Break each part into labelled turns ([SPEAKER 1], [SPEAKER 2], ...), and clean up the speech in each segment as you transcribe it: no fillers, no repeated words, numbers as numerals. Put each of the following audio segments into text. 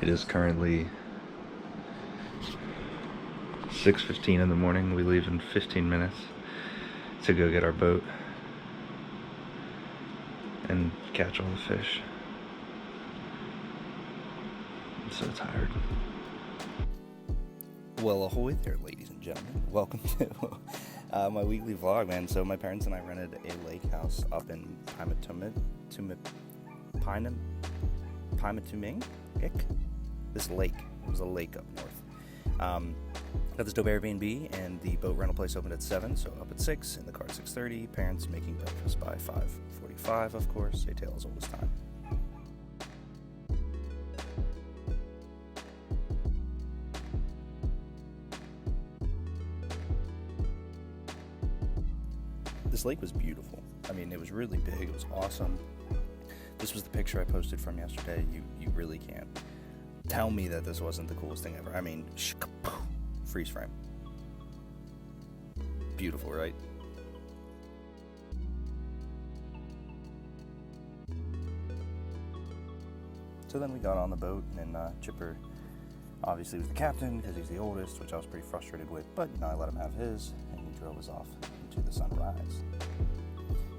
[SPEAKER 1] It is currently 6:15 in the morning. We leave in 15 minutes to go get our boat and catch all the fish. I'm so tired.
[SPEAKER 2] Well, ahoy there, ladies and gentlemen. Welcome to my weekly vlog, man. So my parents and I rented a lake house up in Pymatuning. This lake. It was a lake up north. Got this dope Airbnb, and the boat rental place opened at 7, so up at 6, in the car at 6:30. Parents making breakfast by 5:45, of course. A tale as old as time. This lake was beautiful. I mean, it was really big. It was awesome. This was the picture I posted from yesterday. You really can't tell me that this wasn't the coolest thing ever. I mean, freeze frame. Beautiful, right? So then we got on the boat, and Chipper obviously was the captain because he's the oldest, which I was pretty frustrated with. But, I let him have his, and he drove us off into the sunrise.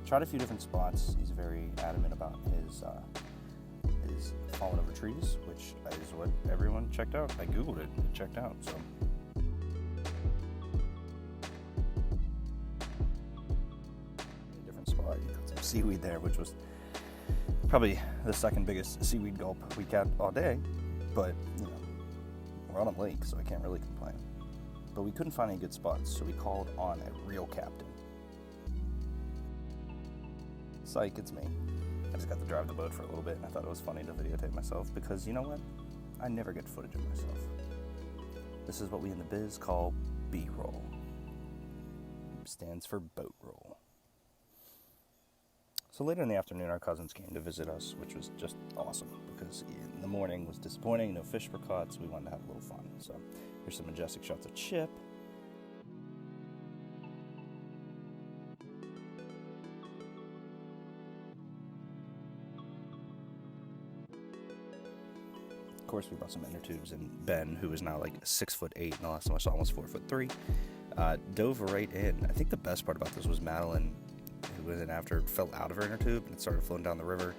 [SPEAKER 2] Tried a few different spots. He's very adamant about his fallen over trees, which is what everyone checked out. I googled it, it checked out, so. A different spot, you got some seaweed there, which was probably the second biggest seaweed gulp we got all day, but, we're on a lake, so I can't really complain. But we couldn't find any good spots, so we called on a real captain. Psych, it's me. I just got to drive the boat for a little bit, and I thought it was funny to videotape myself because, you know what? I never get footage of myself. This is what we in the biz call B-roll. Stands for boat roll. So later in the afternoon, our cousins came to visit us, which was just awesome because in the morning was disappointing. No fish were caught, so we wanted to have a little fun. So here's some majestic shots of Chip. Of course, we brought some inner tubes, and Ben, who is now like 6'8", and the last time I saw him was 4'3", dove right in. I think the best part about this was Madeline, who was in after, fell out of her inner tube and it started floating down the river.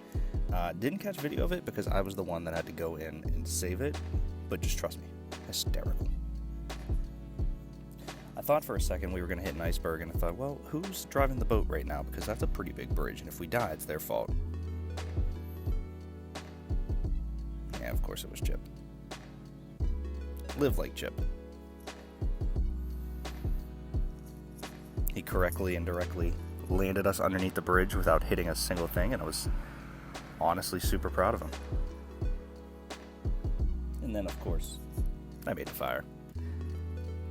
[SPEAKER 2] Didn't catch video of it because I was the one that had to go in and save it, but just trust me, hysterical. I thought for a second we were going to hit an iceberg, and I thought, well, who's driving the boat right now? Because that's a pretty big bridge, and if we die, it's their fault. Yeah, of course it was Chip. Live like Chip. He correctly and directly landed us underneath the bridge without hitting a single thing, and I was honestly super proud of him. And then, of course, I made a fire.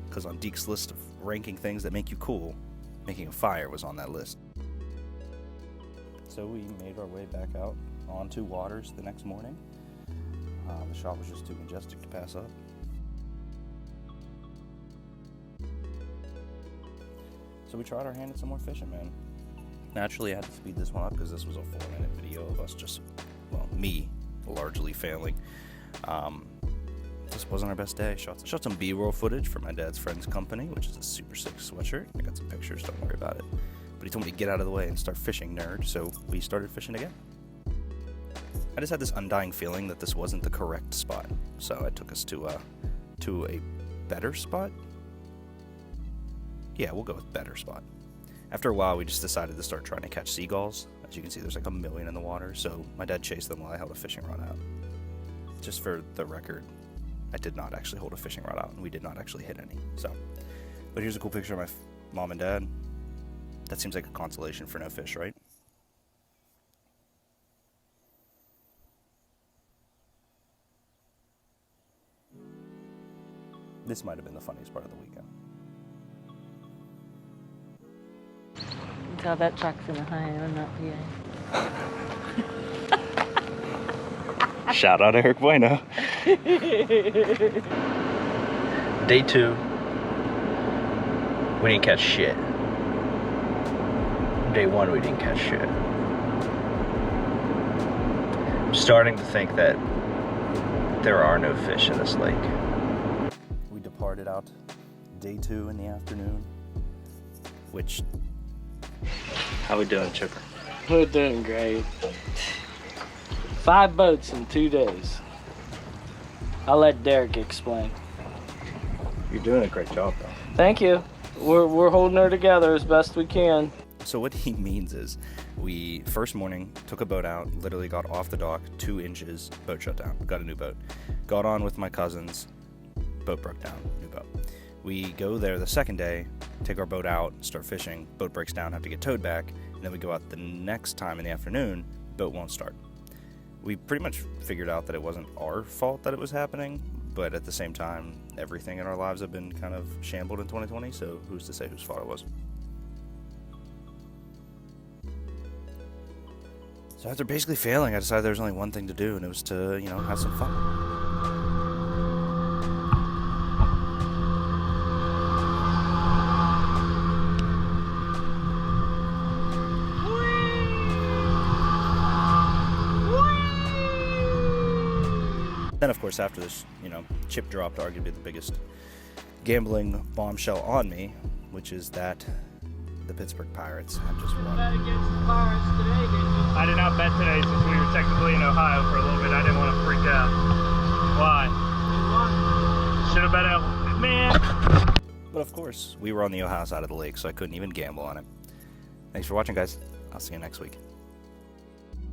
[SPEAKER 2] Because on Deke's list of ranking things that make you cool, making a fire was on that list. So we made our way back out onto waters the next morning. The shot was just too majestic to pass up. So we tried our hand at some more fishing, man. Naturally, I had to speed this one up because this was a 4-minute video of us just, me largely failing. This wasn't our best day. Shot some B-roll footage for my dad's friend's company, which is a super sick sweatshirt. I got some pictures, don't worry about it. But he told me to get out of the way and start fishing, nerd, so we started fishing again. I just had this undying feeling that this wasn't the correct spot, so it took us to a better spot. Yeah, we'll go with better spot. After a while, we just decided to start trying to catch seagulls. As you can see, there's like 1 million in the water, so my dad chased them while I held a fishing rod out. Just for the record, I did not actually hold a fishing rod out, and we did not actually hit any. So, but here's a cool picture of my mom and dad. That seems like a consolation for no fish, right? This might have been the funniest part of the weekend.
[SPEAKER 3] You can tell that truck's in Ohio, not PA.
[SPEAKER 1] Shout out Eric Bueno. Day 2. We didn't catch shit. Day 1, we didn't catch shit. I'm starting to think that There are no fish in this lake.
[SPEAKER 2] We departed out day 2 in the afternoon, which...
[SPEAKER 1] How we doing, Chipper?
[SPEAKER 4] We're doing great. 5 boats in 2 days. I'll let Derek explain.
[SPEAKER 1] You're doing a great job, though.
[SPEAKER 4] Thank you. We're holding her together as best we can.
[SPEAKER 2] So what he means is, we first morning took a boat out, literally got off the dock, 2 inches, boat shut down, got a new boat. Got on with my cousins, boat broke down, new boat. We go there the second day, take our boat out, start fishing, boat breaks down, have to get towed back, and then we go out the next time in the afternoon, boat won't start. We pretty much figured out that it wasn't our fault that it was happening, but at the same time, everything in our lives have been kind of shambled in 2020, so who's to say whose fault it was? So after basically failing, I decided there was only one thing to do, and it was to, have some fun. Then, of course, after this, chip dropped arguably the biggest gambling bombshell on me, which is that the Pittsburgh Pirates have just won.
[SPEAKER 4] Bet against the Pirates today, didn't you?
[SPEAKER 5] I did not bet today since we were technically in Ohio for a little bit. I didn't want to freak out. Why? Should have bet out. Man!
[SPEAKER 2] But of course, we were on the Ohio side of the lake, so I couldn't even gamble on it. Thanks for watching, guys. I'll see you next week.